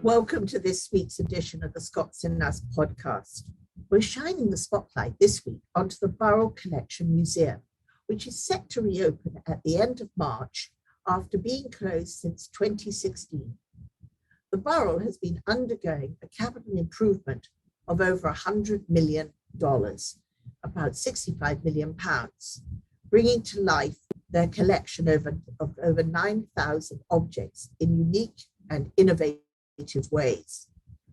Welcome to this week's edition of the Scots in Us podcast. We're shining the spotlight this week onto the Burrell Collection Museum, which is set to reopen at the end of March after being closed since 2016. The Burrell has been undergoing a capital improvement of over $100 million, about £65 million, bringing to life their collection of over 9,000 objects in unique and innovative ways.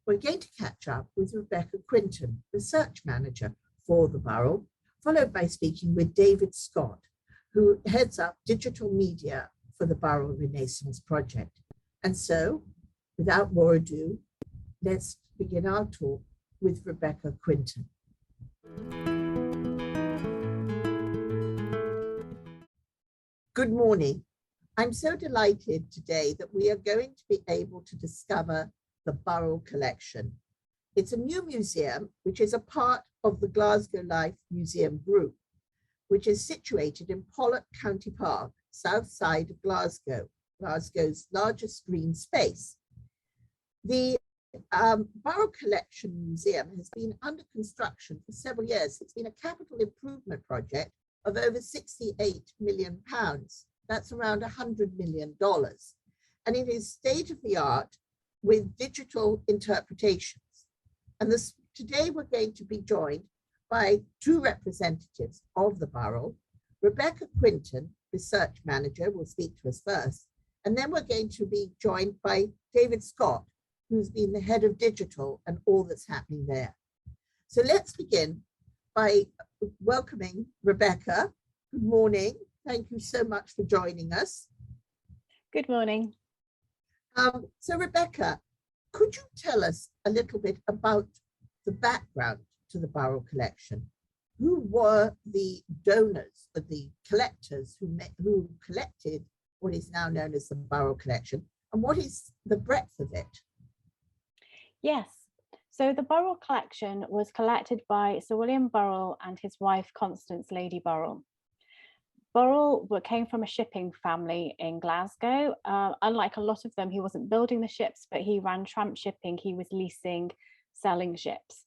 We're going to catch up with Rebecca Quinton, research manager for the Burrell, followed by speaking with David Scott, who heads up digital media for the Burrell Renaissance Project. And so, without more ado, let's begin our talk with Rebecca Quinton. Good morning. I'm so delighted today that we are going to be able to discover the Burrell Collection. It's a new museum, which is a part of the Glasgow Life Museum Group, which is situated in Pollok County Park, south side of Glasgow, Glasgow's largest green space. The Burrell Collection Museum has been under construction for several years. It's been a capital improvement project of over £68 million. That's around $100 million. And it is state-of-the-art with digital interpretations. And today we're going to be joined by two representatives of the Burrell. Rebecca Quinton, research manager, will speak to us first. And then we're going to be joined by David Scott, who's been the head of digital and all that's happening there. So let's begin by welcoming Rebecca. Good morning. Thank you so much for joining us. Good morning. So Rebecca, could you tell us a little bit about the background to the Burrell Collection? Who were the donors, the collectors who collected what is now known as the Burrell Collection, and what is the breadth of it? Yes, so the Burrell Collection was collected by Sir William Burrell and his wife Constance Lady Burrell. Burrell came from a shipping family in Glasgow. Unlike a lot of them, he wasn't building the ships, but he ran tramp shipping. He was leasing, selling ships.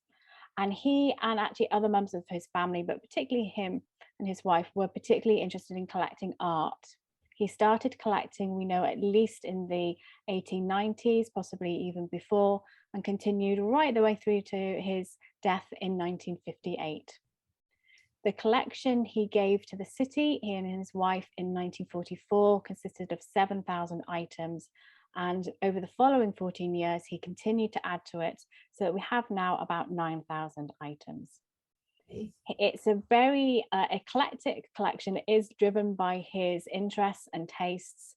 And he and actually other members of his family, but particularly him and his wife, were particularly interested in collecting art. He started collecting, we know, at least in the 1890s, possibly even before, and continued right the way through to his death in 1958. The collection he gave to the city, he and his wife, in 1944 consisted of 7,000 items. And over the following 14 years, he continued to add to it, so that we have now about 9,000 items. It's a very eclectic collection. It is driven by his interests and tastes.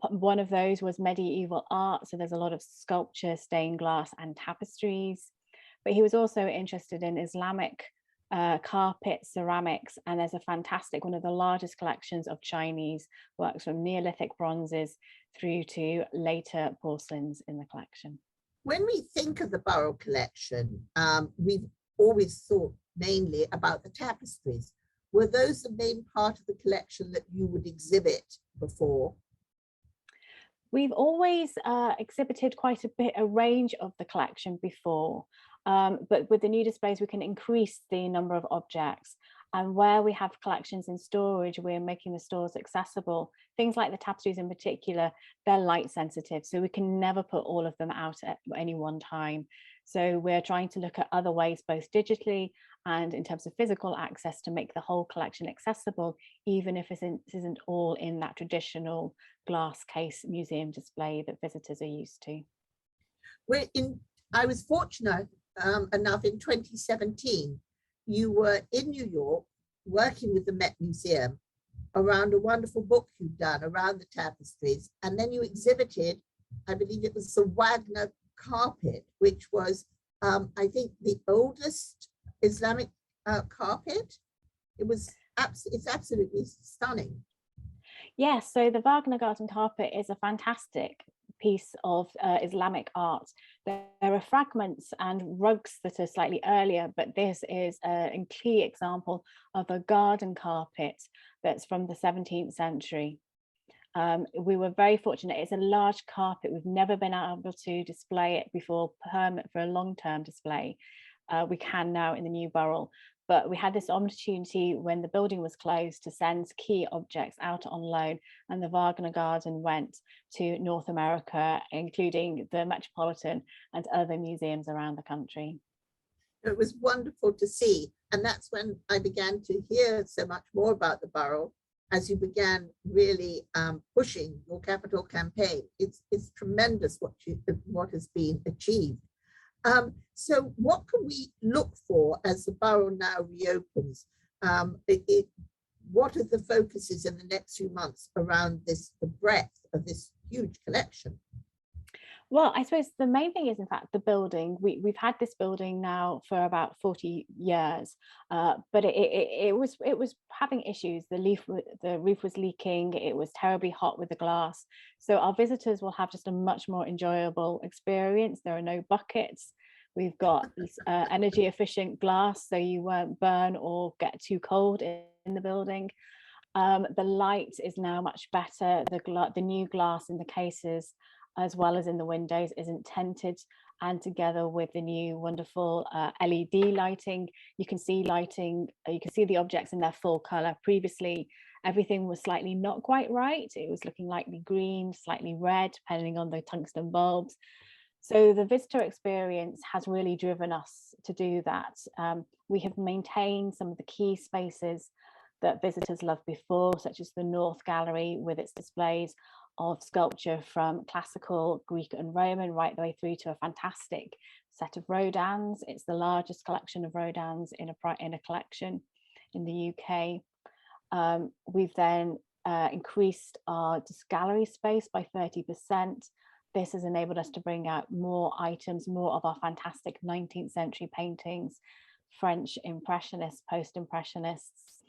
One of those was medieval art, so there's a lot of sculpture, stained glass and tapestries. But he was also interested in Islamic carpet, ceramics, and there's a fantastic, one of the largest collections of Chinese works from Neolithic bronzes through to later porcelains in the collection. When we think of the Burrell Collection, we've always thought mainly about the tapestries. Were those the main part of the collection that you would exhibit before? We've always exhibited quite a range of the collection before. But with the new displays, we can increase the number of objects. And where we have collections in storage, we're making the stores accessible. Things like the tapestries in particular, they're light sensitive, so we can never put all of them out at any one time. So we're trying to look at other ways, both digitally and in terms of physical access, to make the whole collection accessible, even if it isn't all in that traditional glass case museum display that visitors are used to. I was fortunate enough in 2017, you were in New York working with the Met Museum around a wonderful book you'd done around the tapestries. And then you exhibited, I believe it was the Wagner carpet, which was, I think, the oldest Islamic carpet. It's absolutely stunning. Yes, so the Wagner garden carpet is a fantastic piece of Islamic art. There are fragments and rugs that are slightly earlier, but this is a key example of a garden carpet that's from the 17th century. We were very fortunate. It's a large carpet. We've never been able to display it before, permit for a long-term display. We can now in the new Burrell, but we had this opportunity when the building was closed to send key objects out on loan, and the Wagner Garden went to North America, including the Metropolitan and other museums around the country. It was wonderful to see. And that's when I began to hear so much more about the Burrell as you began really pushing your capital campaign. It's tremendous what has been achieved. So what can we look for as the Burrell now reopens? What are the focuses in the next few months around the breadth of this huge collection? Well, I suppose the main thing is, in fact, the building. We've had this building now for about 40 years, but it was having issues. The roof was leaking. It was terribly hot with the glass. So our visitors will have just a much more enjoyable experience. There are no buckets. We've got energy efficient glass, so you won't burn or get too cold in the building. The light is now much better. The new glass in the cases, as well as in the windows, isn't tinted, and together with the new wonderful LED lighting, you can see the objects in their full color. Previously, everything was slightly not quite right. It was looking slightly green, slightly red, depending on the tungsten bulbs. So the visitor experience has really driven us to do that. We have maintained some of the key spaces that visitors loved before, such as the North Gallery with its displays of sculpture from classical Greek and Roman right the way through to a fantastic set of Rodins. It's the largest collection of Rodins in a collection in the UK. We've then increased our gallery space by 30%. This has enabled us to bring out more items, more of our fantastic 19th century paintings, French Impressionists, Post-Impressionists.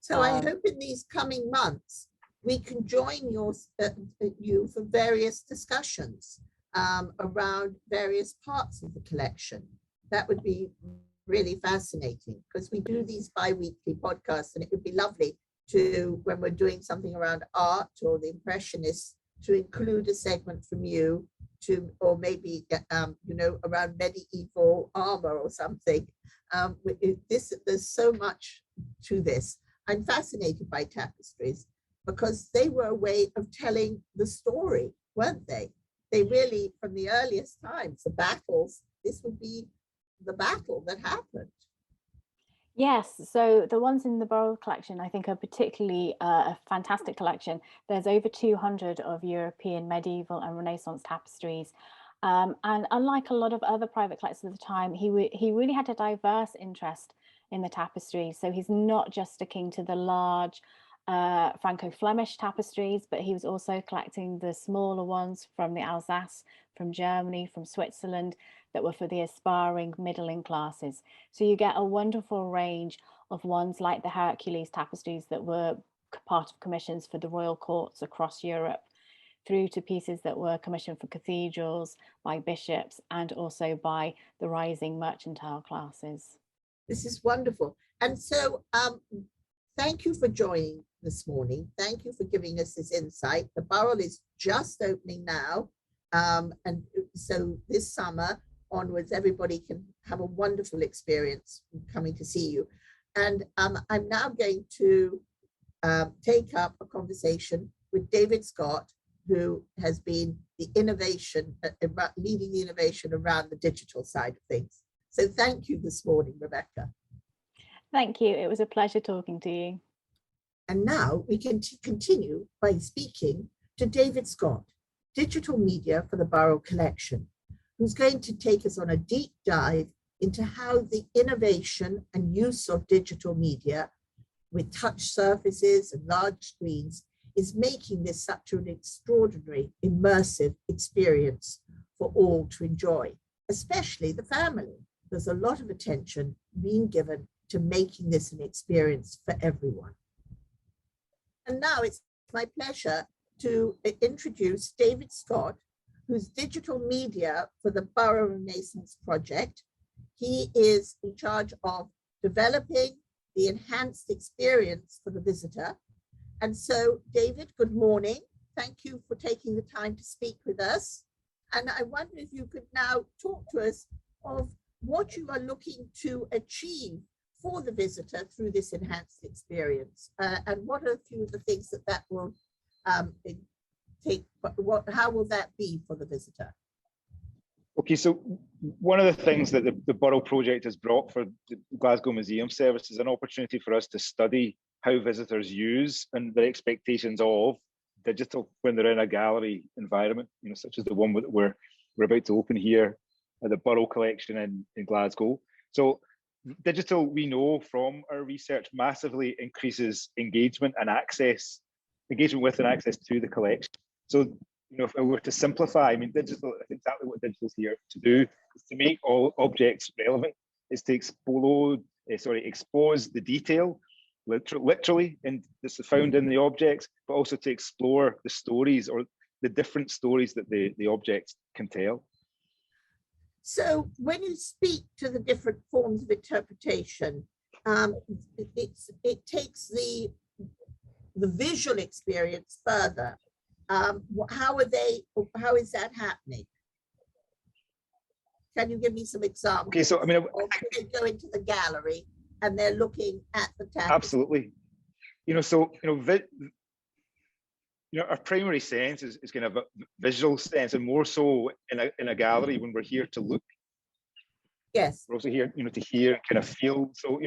So I hope in these coming months, we can join you for various discussions around various parts of the collection. That would be really fascinating, because we do these bi-weekly podcasts, and it would be lovely to, when we're doing something around art or the Impressionists, to include a segment from you, or maybe around medieval armor or something. There's so much to this. I'm fascinated by tapestries, because they were a way of telling the story, weren't they? They really, from the earliest times, the battles, this would be the battle that happened. Yes, so the ones in the Burrell collection, I think, are particularly a fantastic collection. There's over 200 of European medieval and Renaissance tapestries. And unlike a lot of other private collectors at the time, he really had a diverse interest in the tapestries. So he's not just sticking to the large Franco-Flemish tapestries, but he was also collecting the smaller ones from the Alsace, from Germany, from Switzerland, that were for the aspiring middling classes. So you get a wonderful range of ones like the Hercules tapestries that were part of commissions for the royal courts across Europe, through to pieces that were commissioned for cathedrals by bishops and also by the rising mercantile classes. This is wonderful. And so thank you for joining this morning. Thank you for giving us this insight. The Burrell is just opening now. And so this summer onwards, everybody can have a wonderful experience coming to see you. And I'm now going to take up a conversation with David Scott, who has been the innovation, leading the innovation around the digital side of things. So thank you this morning, Rebecca. Thank you. It was a pleasure talking to you. And now we can continue by speaking to David Scott, digital media for the Burrell Collection, who's going to take us on a deep dive into how the innovation and use of digital media with touch surfaces and large screens is making this such an extraordinary, immersive experience for all to enjoy, especially the family. There's a lot of attention being given to making this an experience for everyone. And now it's my pleasure to introduce David Scott, who's digital media for the Burrell Renaissance Project. He is in charge of developing the enhanced experience for the visitor. And so, David, good morning. thank you for taking the time to speak with us. And I wonder if you could now talk to us of what you are looking to achieve for the visitor through this enhanced experience, and what are a few of the things that will take, how will that be for the visitor? Okay, so one of the things that the Burrell project has brought for the Glasgow Museum Service is an opportunity for us to study how visitors use and their expectations of digital when they're in a gallery environment, such as the one that we're about to open here at the Burrell Collection in Glasgow. So digital, we know from our research, massively increases engagement with and access to the collection. So, if I were to simplify, digital, exactly what digital is here to do is to make all objects relevant, is to expose the detail, literally, and this is found in the objects, but also to explore the stories or the different stories that the objects can tell. So when you speak to the different forms of interpretation, it takes the visual experience further. How is that happening? Can you give me some examples? Okay, so they go into the gallery and they're looking at the tactile. Absolutely. Our primary sense is kind of a visual sense, and more so in a gallery when we're here to look. Yes. We're also here, to hear, kind of feel. So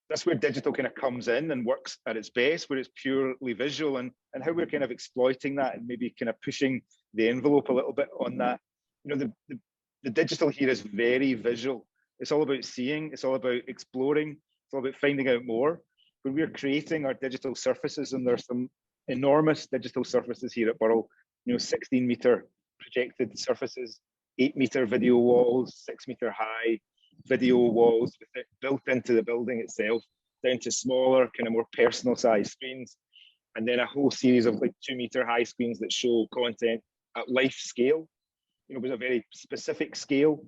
that's where digital kind of comes in and works at its best, where it's purely visual, and how we're kind of exploiting that and maybe kind of pushing the envelope a little bit on that. The digital here is very visual. It's all about seeing, it's all about exploring, it's all about finding out more. When we're creating our digital surfaces, and there's some enormous digital surfaces here at Burrell, 16-meter projected surfaces, 8-meter video walls, 6-meter high video walls with it built into the building itself, down to smaller, kind of more personal size screens, and then a whole series of 2-meter high screens that show content at life scale, with a very specific scale.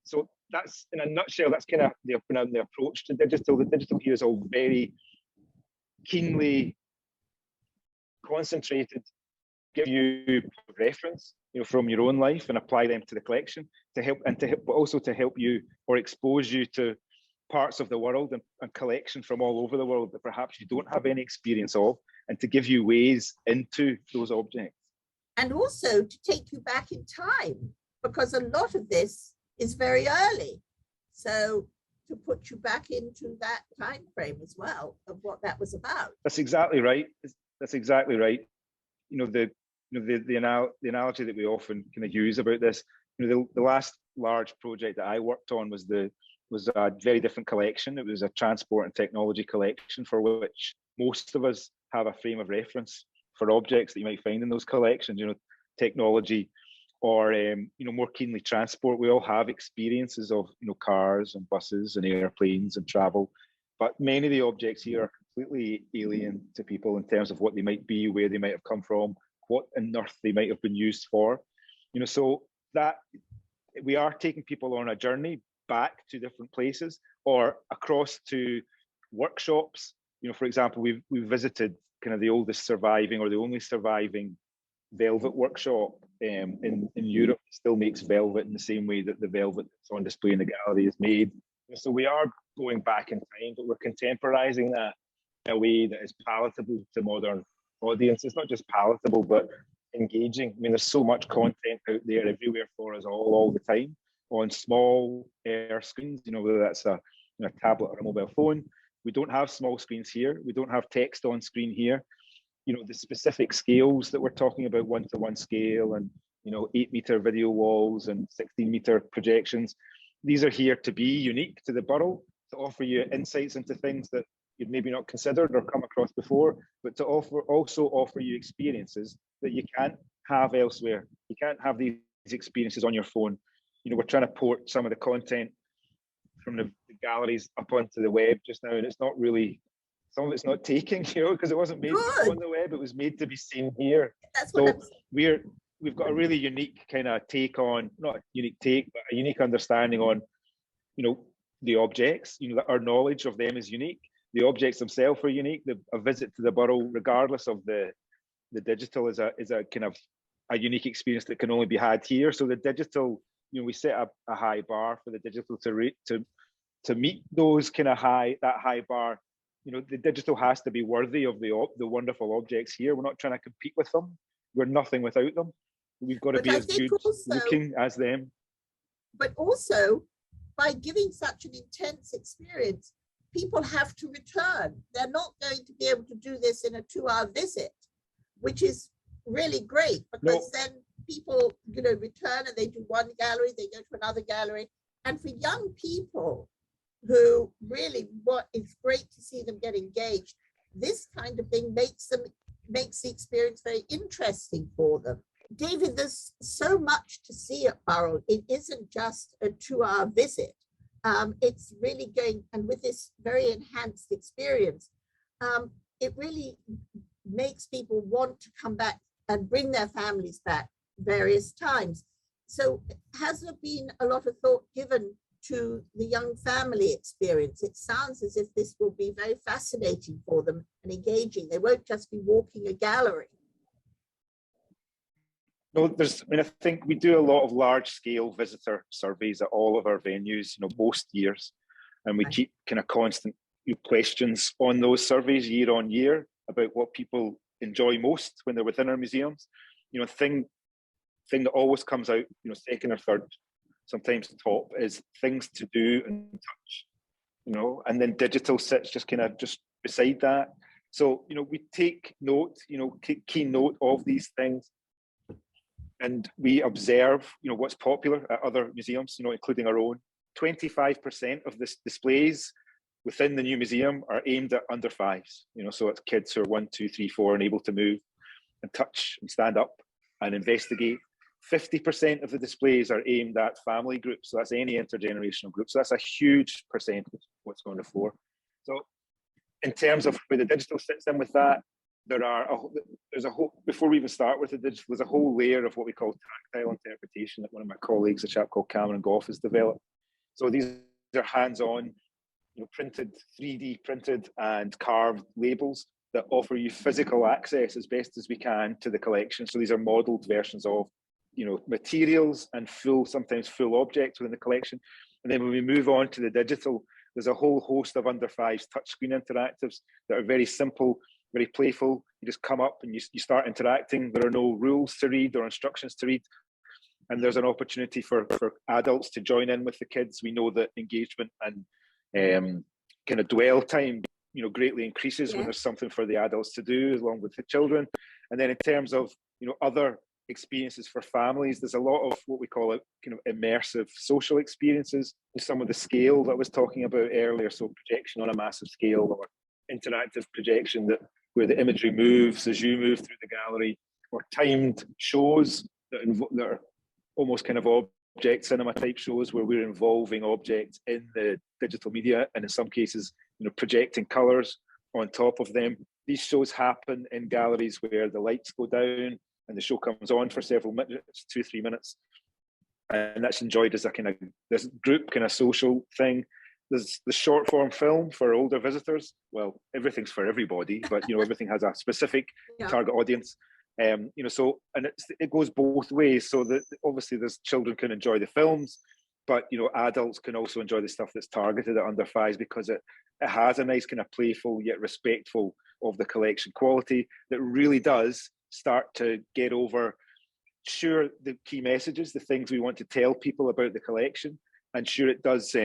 So that's, in a nutshell, that's kind of the approach to digital. The digital here is all very keenly concentrated, give you reference, from your own life and apply them to the collection but also to help you or expose you to parts of the world and collection from all over the world that perhaps you don't have any experience of, and to give you ways into those objects. And also to take you back in time, because a lot of this is very early. So to put you back into that time frame as well of what that was about. That's exactly right. That's exactly right. The analogy that we often kind of use about this, the last large project that I worked on was a very different collection. It was a transport and technology collection, for which most of us have a frame of reference for objects that you might find in those collections. Technology, or more keenly transport. We all have experiences of cars and buses and airplanes and travel, but many of the objects here are completely alien to people in terms of what they might be, where they might have come from, what on earth they might have been used for. So that we are taking people on a journey back to different places or across to workshops. For example, we've visited kind of the oldest surviving or the only surviving velvet workshop in Europe. It still makes velvet in the same way that the velvet that's on display in the gallery is made. So we are going back in time, but we're contemporizing that in a way that is palatable to modern audiences. Not just palatable, but engaging. There's so much content out there everywhere for us all the time on small screens, whether that's a tablet or a mobile phone. We don't have small screens here. We don't have text on screen here. The specific scales that we're talking about, 1-to-1 scale and 8-meter video walls and 16-meter projections, these are here to be unique to the Burrell, to offer you insights into things that you'd maybe not considered or come across before, but to also offer you experiences that you can't have elsewhere. You can't have these experiences on your phone. We're trying to port some of the content from the galleries up onto the web just now, and it's not really, some of it's not taking, because it wasn't made on the web, it was made to be seen here. That's what we've got a really unique kind of take on, not a unique take, but a unique understanding on, the objects, that our knowledge of them is unique. The objects themselves are unique. A visit to the Burrell, regardless of the the digital is a kind of a unique experience that can only be had here. So the digital, we set up a high bar for the digital to meet those kind of high bar. The digital has to be worthy of the wonderful objects here. We're not trying to compete with them. We're nothing without them. We've got to be as good looking as them. But also, by giving such an intense experience, people have to return. They're not going to be able to do this in a 2-hour visit, which is really great, because then people, return and they do one gallery, they go to another gallery. And for young people who really it's great to see them get engaged, this kind of thing makes the experience very interesting for them. David, there's so much to see at Burrell. It isn't just a 2-hour visit. It's really going, and with this very enhanced experience, it really makes people want to come back and bring their families back various times. So has there been a lot of thought given to the young family experience? It sounds as if this will be very fascinating for them and engaging. They won't just be walking a gallery. No, I think we do a lot of large-scale visitor surveys at all of our venues, most years, and we keep kind of constant questions on those surveys year on year about what people enjoy most when they're within our museums. Thing that always comes out, second or third, sometimes top, is things to do and touch, and then digital sits just beside that. So, we take note, keen note of these things. And we observe, what's popular at other museums, including our own. 25% of the displays within the new museum are aimed at under 5s. So it's kids who are 1, 2, 3, 4 and able to move and touch and stand up and investigate. 50% of the displays are aimed at family groups. So that's any intergenerational group. So that's a huge percentage of what's going to fore. So in terms of where the digital sits in with that, there's a whole, before we even start with the digital, there's a whole layer of what we call tactile interpretation that one of my colleagues, a chap called Cameron Goff, has developed. So these are hands-on, printed, 3D printed and carved labels that offer you physical access as best as we can to the collection. So these are modeled versions of, materials and sometimes full objects within the collection. And then when we move on to the digital, there's a whole host of under 5s touchscreen interactives that are very simple, very playful. You just come up and you start interacting. There are no rules to read or instructions to read. And there's an opportunity for adults to join in with the kids. We know that engagement and kind of dwell time, greatly increases when there's something for the adults to do along with the children. And then in terms of, other experiences for families, there's a lot of what we call kind of immersive social experiences with some of the scale that I was talking about earlier. So projection on a massive scale, or interactive projection where the imagery moves as you move through the gallery, or timed shows that are almost kind of object cinema type shows where we're involving objects in the digital media, and in some cases, projecting colors on top of them. These shows happen in galleries where the lights go down and the show comes on for several minutes, 2-3 minutes, and that's enjoyed as a kind of this group kind of social thing. There's the short form film for older visitors. Well, everything's for everybody, but everything has a specific target audience. So, and it goes both ways. So that obviously there's children can enjoy the films, but adults can also enjoy the stuff that's targeted at under 5s, because it has a nice kind of playful yet respectful of the collection quality that really does start to get over, sure, the key messages, the things we want to tell people about the collection, and sure, it does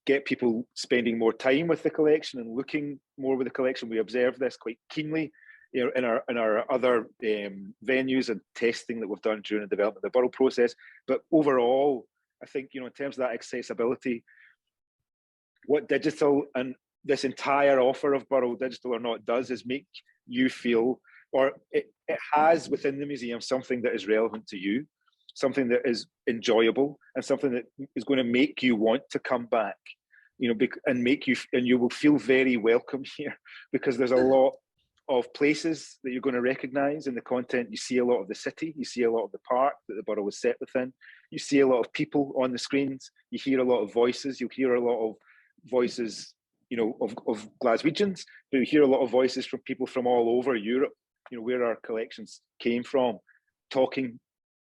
get people spending more time with the collection and looking more with the collection. We observe this quite keenly, in our other venues and testing that we've done during the development of the Burrell process. But overall, I think, in terms of that accessibility, what digital and this entire offer of Burrell, digital or not, does is make you feel, or it has within the museum something that is relevant to you, something that is enjoyable, and something that is going to make you want to come back, and you will feel very welcome here, because there's a lot of places that you're going to recognize in the content. You see a lot of the city, you see a lot of the park that the Burrell was set within, you see a lot of people on the screens, you hear a lot of voices, you'll hear a lot of voices, of Glaswegians, but you hear a lot of voices from people from all over Europe where our collections came from, talking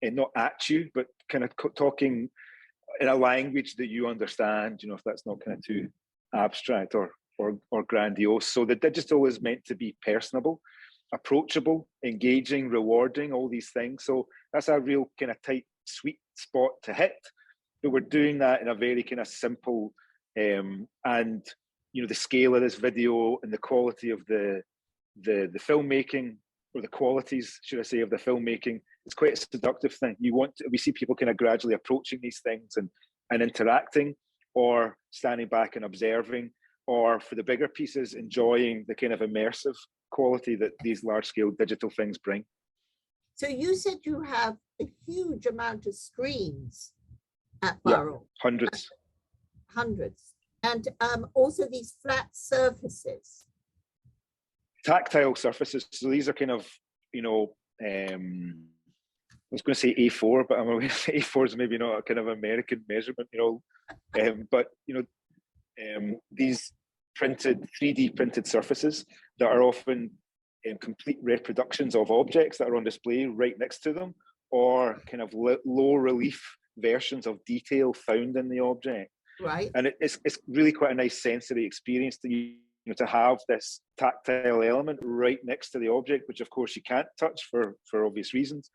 not at you, but kind of talking in a language that you understand, if that's not kind of too abstract or grandiose. So the digital is meant to be personable, approachable, engaging, rewarding, all these things. So that's a real kind of tight, sweet spot to hit. But we're doing that in a very kind of simple and the scale of this video and the quality of the filmmaking, or the qualities, should I say, of the filmmaking, it's quite a seductive thing. We see people kind of gradually approaching these things and interacting, or standing back and observing, or for the bigger pieces, enjoying the kind of immersive quality that these large scale digital things bring. So you said you have a huge amount of screens at Burrell. Yeah, hundreds. Hundreds. And also these flat surfaces. Tactile surfaces. So these are kind of, I was going to say A4, but I'm aware A4 is maybe not a kind of American measurement, but these 3D printed surfaces that are often complete reproductions of objects that are on display right next to them, or kind of low relief versions of detail found in the object. Right. And it's really quite a nice sensory experience to have this tactile element right next to the object, which of course you can't touch for obvious reasons,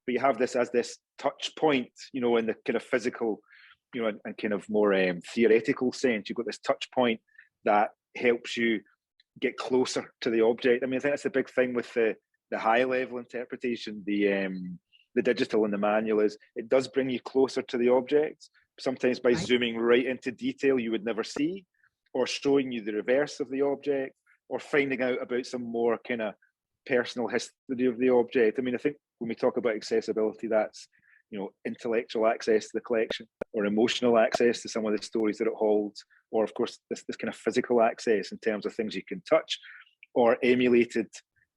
but you have this as this touch point, in the kind of physical, and kind of more theoretical sense. You've got this touch point that helps you get closer to the object. I mean, I think that's the big thing with the high level interpretation, the digital and the manual, is it does bring you closer to the object, sometimes by zooming right into detail you would never see, or showing you the reverse of the object, or finding out about some more kind of personal history of the object. I mean, I think when we talk about accessibility, that's, intellectual access to the collection, or emotional access to some of the stories that it holds, or of course this kind of physical access in terms of things you can touch, or emulated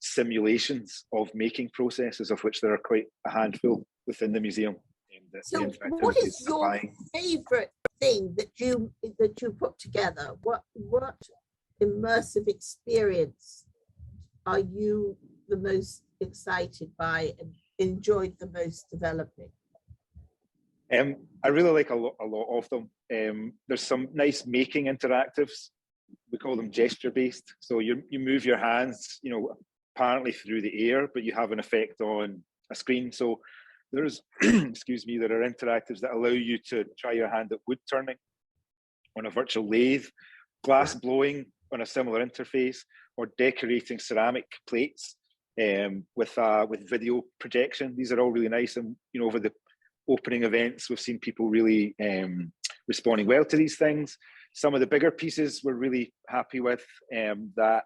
simulations of making processes, of which there are quite a handful within the museum. So what is your favorite thing that you put together? What immersive experience are you the most excited by and enjoyed the most developing? I really like a lot of them. There's some nice making interactives. We call them gesture based. So you move your hands, apparently through the air, but you have an effect on a screen. So there's, excuse me, there are interactives that allow you to try your hand at wood turning on a virtual lathe, glass blowing on a similar interface, or decorating ceramic plates with video projection. These are all really nice, and over the opening events, we've seen people really responding well to these things. Some of the bigger pieces we're really happy with that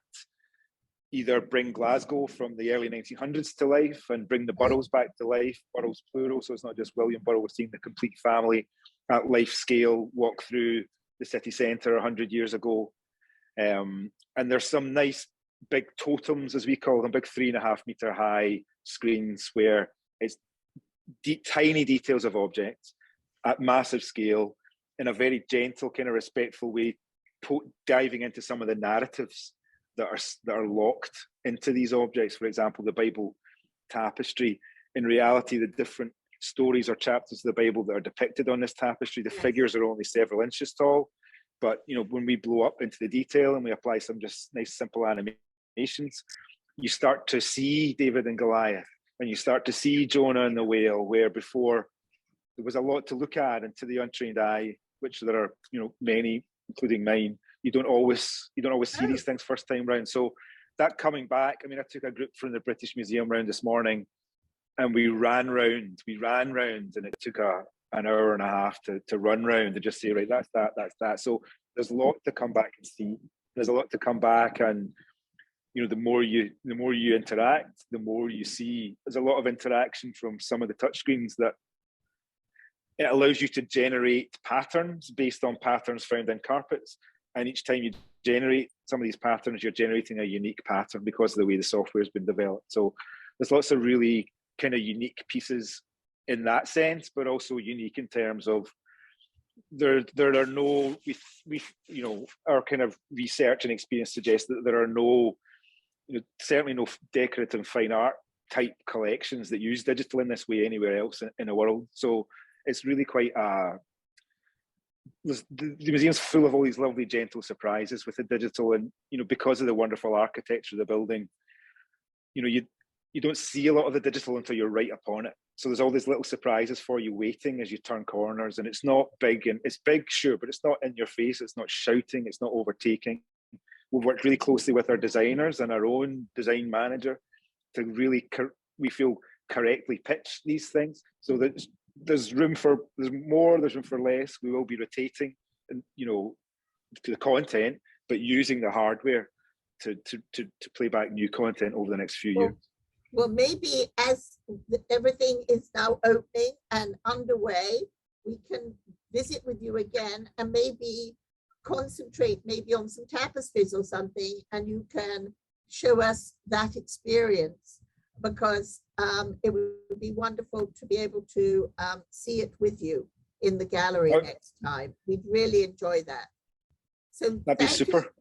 either bring Glasgow from the early 1900s to life and bring the Burrells back to life, Burrells plural, so it's not just William Burrell, we're seeing the complete family at life scale walk through the city centre 100 years ago. And there's some nice big totems, as we call them, big 3.5 metre high screens where it's tiny details of objects at massive scale in a very gentle, kind of respectful way, diving into some of the narratives that are locked into these objects. For example, the Bible tapestry. In reality, the different stories or chapters of the Bible that are depicted on this tapestry, the figures are only several inches tall. But when we blow up into the detail and we apply some just nice simple animations, you start to see David and Goliath, and you start to see Jonah and the whale, where before there was a lot to look at, and to the untrained eye, which there are many, including mine, you don't always see these things first time round. So that coming back, I mean, I took a group from the British Museum round this morning, and we ran round, and it took an hour and a half to run round and just say, right, that's that. So there's a lot to come back and see. There's a lot to come back, and the more you interact, the more you see. There's a lot of interaction from some of the touchscreens that it allows you to generate patterns based on patterns found in carpets. And each time you generate some of these patterns, you're generating a unique pattern because of the way the software has been developed. So there's lots of really kind of unique pieces in that sense, but also unique in terms of there are no, our kind of research and experience suggests that there are no certainly no decorative fine art type collections that use digital in this way anywhere else in the world. So it's really quite the museum's full of all these lovely gentle surprises with the digital, and because of the wonderful architecture of the building, you don't see a lot of the digital until you're right upon it. So there's all these little surprises for you waiting as you turn corners, and it's not big, and it's big, sure, but it's not in your face, it's not shouting, it's not overtaking. We've worked really closely with our designers and our own design manager to really, we feel, correctly pitch these things, so that there's room for more, there's room for less. We will be rotating, and to the content, but using the hardware to play back new content over the next few years. Well, maybe as everything is now opening and underway, we can visit with you again and maybe concentrate maybe on some tapestries or something, and you can show us that experience, because it would be wonderful to be able to see it with you in the gallery next time. We'd really enjoy that. So that'd be super.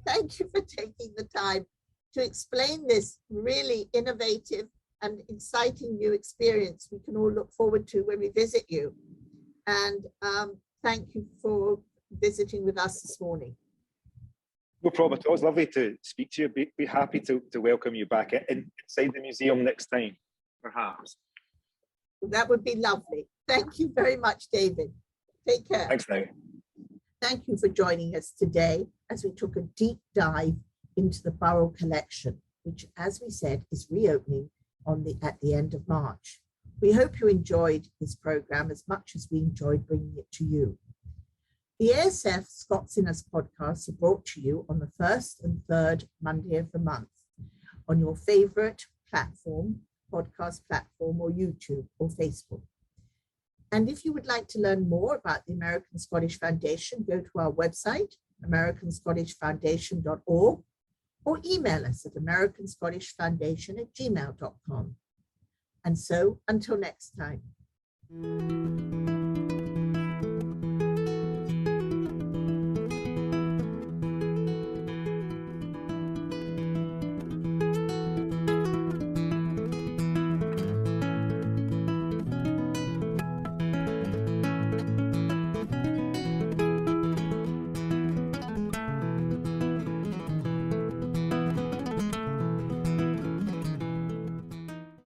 Thank you for taking the time to explain this really innovative and exciting new experience we can all look forward to when we visit you. And thank you for visiting with us this morning. No problem at all. It's lovely to speak to you. Be happy to welcome you back inside the museum next time, perhaps. That would be lovely. Thank you very much, David. Take care. Thanks now. Thank you for joining us today as we took a deep dive into the Burrell Collection, which, as we said, is reopening at the end of March. We hope you enjoyed this program as much as we enjoyed bringing it to you. The ASF Scots in Us podcasts are brought to you on the first and third Monday of the month on your favorite platform, podcast platform, or YouTube or Facebook. And if you would like to learn more about the American Scottish Foundation, go to our website, americanscottishfoundation.org, or email us at americanscottishfoundation@gmail.com. And so until next time.